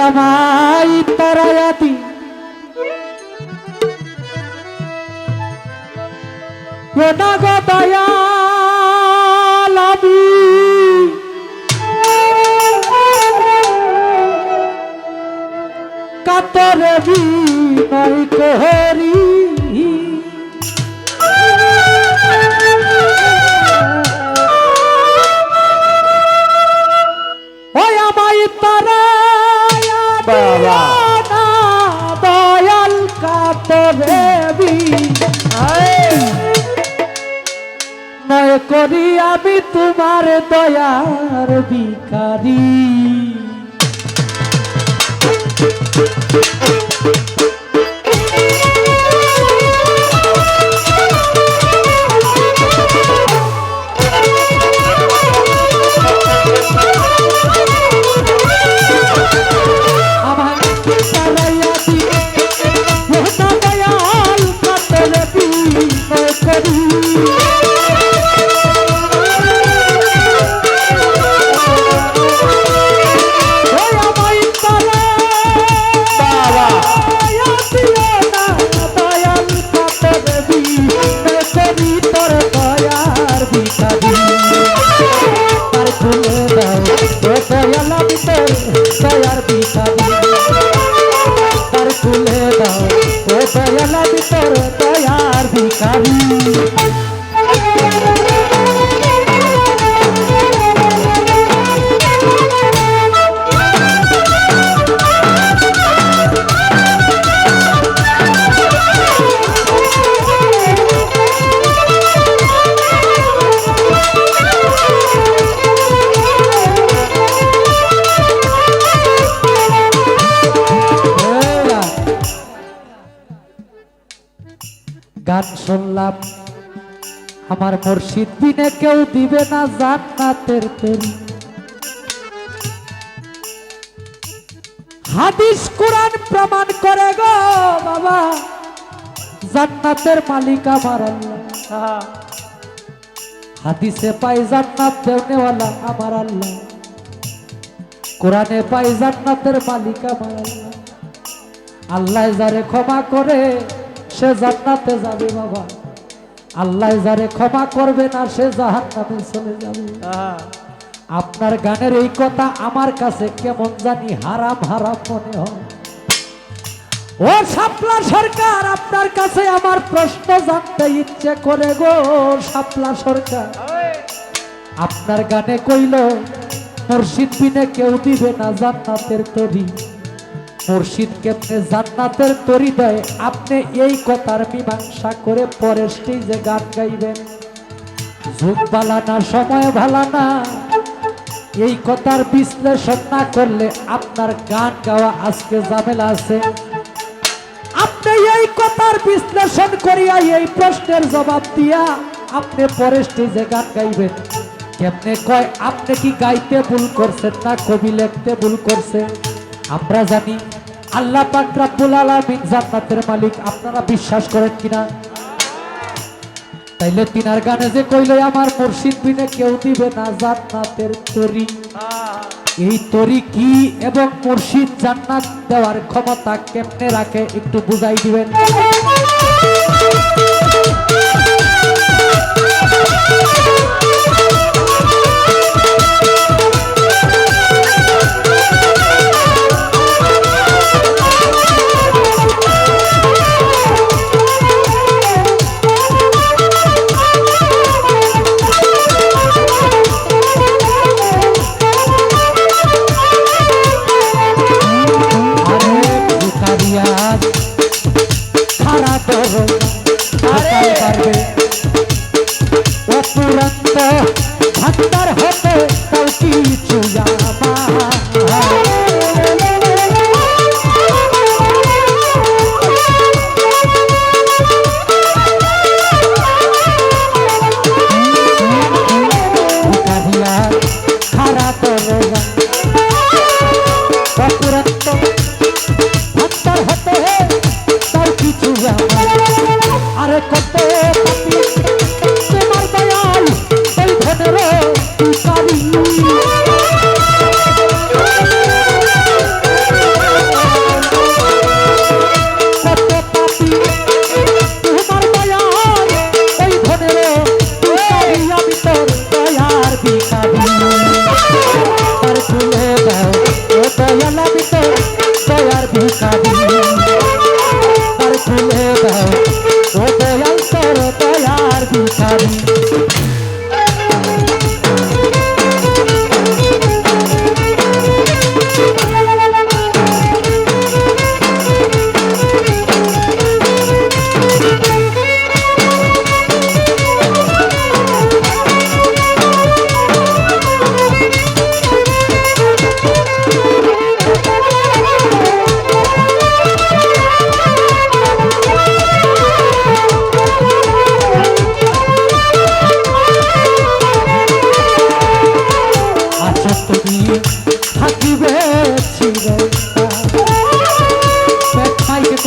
আমায় তারায়া দি না গো দয়াল আমি কাতরে বিনয় করি ওই আমায় তারায়া বাবা দয়াল কাতরে বিনয় করি আমি তোমার দয়ার ভিখারি দয়ার ভিখারি তার খুলে দাও ও দয়ালা ভিতর দয়ার ভিখারি গান শুনলাম আমার মুর্শিদ বিনে কেউ দিবে না জান্নাতের তরি হাদিস কোরআন প্রমাণ করে গো বাবা জান্নাতের মালিক আমার আল্লাহ হাদিসে পাই জান্নাত দেওয়ালা আমার আল্লাহ কোরআনে পাই জান্নাতের মালিক আমার আল্লাহ আল্লাহ যারে ক্ষমা করে সে জান্নাতে যাবে বাবা আল্লাহ যারে ক্ষমা করবে না সে জাহান্নামে চলে যাবে আপনার গানের এই কথা আমার কাছে কেমন জানি হারাম হারাম মনে হয় ও শাপলা সরকার আপনার কাছে আমার প্রশ্ন জানতে ইচ্ছে করে গো শাপলা সরকার আপনার গানে কইল মুর্শিদ বিনে কেউ দিবে না জান্নাতের তরি মুর্শিদ কেমনে জান্নাতের তরি দেয় আপনি এই কথার মীমাংসা করে পরে স্টেজে গান গাইবেন যুগ ভালো না সময় ভালো না এই কথার বিশ্লেষণ না করলে আপনার গান গাওয়া আজকে ঝামেলা আছে আপনি এই কথার বিশ্লেষণ করিয়া এই প্রশ্নের জবাব দিয়া আপনি পরে স্টেজে গান গাইবেন কেমনে কয় আপনি কি গাইতে ভুল করছেন না কবি লিখতে ভুল করছে আমরা জানি আল্লাহ পাক রব্বুল আলামিন জান্নাতের মালিক আপনারা বিশ্বাস করেন কিনা তাইলে তিনার গানে যে কইল আমার মুর্শিদ বিনে কেউ দিবে না জান্নাতের তরি এই তরি কি এবং মুর্শিদ জান্নাত দেওয়ার ক্ষমতা কেমনে রাখে একটু বুঝাই দিবেন ভান্ডার হতে তাও কিছু খারা করে অপুরন্ত ভান্ডার হতে তাও কিছু আরে কত তোমার দয়াল এই ধনের ভিখারি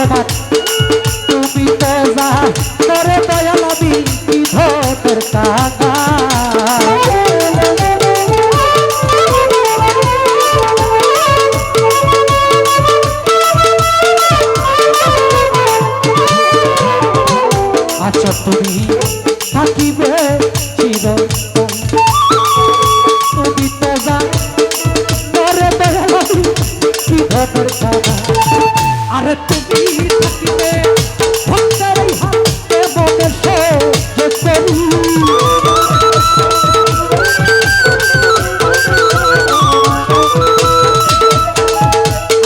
তোমার তুমি তো যা করে দয়ালাবি কি ধোতের কাকা আচ্ছা তুমি থাকিবে চিরকাল তুমি তো যা করে দয়ালাবি কি ধোতের কাকা আরে তুমি থাকিবে ভক্তের হাতে বনেছে যে করি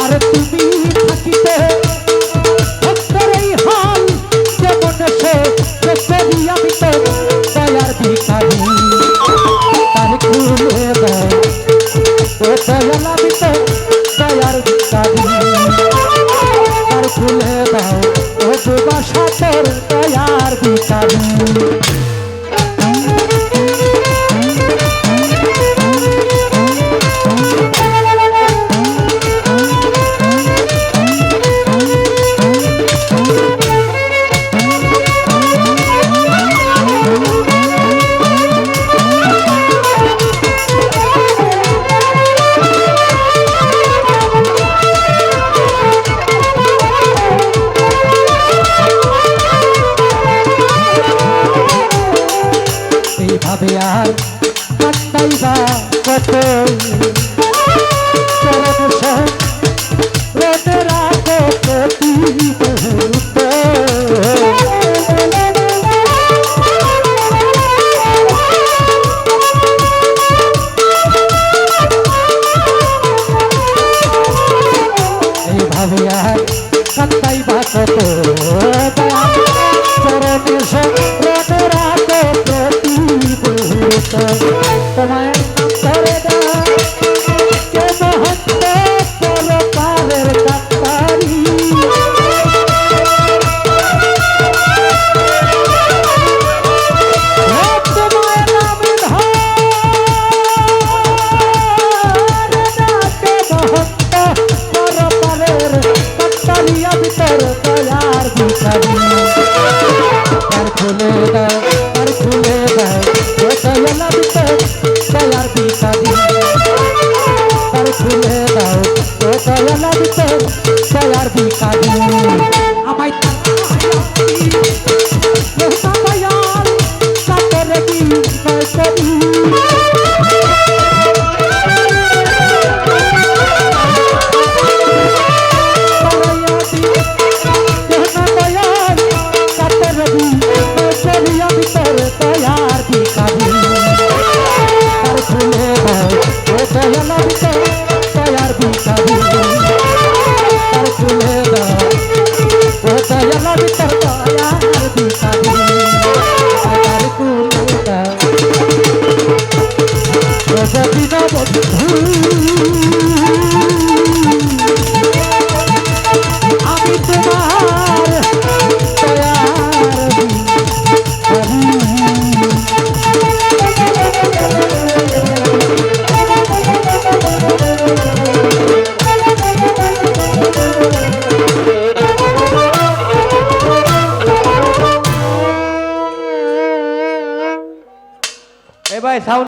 আরে তুমি থাকিবে ভক্তের হাল যে বনেছে যে করি আমি তো দয়ার ভিখারি তার খুলে দেয় ও দয়াল আমি তো দয়ার ভিখারি খুলে দাও ও বাসা তোর দয়ার ভিখারি এইভাবে আর কাটাইবা কত রোদে রাখো প্রতি মুহূর্ত এইভাবে আর কাটাইবা কত চরণে রোদে রাখো তোমায় করে দাও কে মহত্ব পরপারের কাতারি তোমায় নামে ধরে ডাকে মহত্ব পরপারের কাতারি আমি তোর দয়ার ভিখারি তার খুলে দাও তার খুলে দাও দয়াল আমি তোর দয়ার ভিখারি তার খুলে দাও ও দয়াল আমি তোর দয়ার ভিখারি আমায় দয়াল সাথে কি করি আমি তোমার এ ভাই সাউন্ড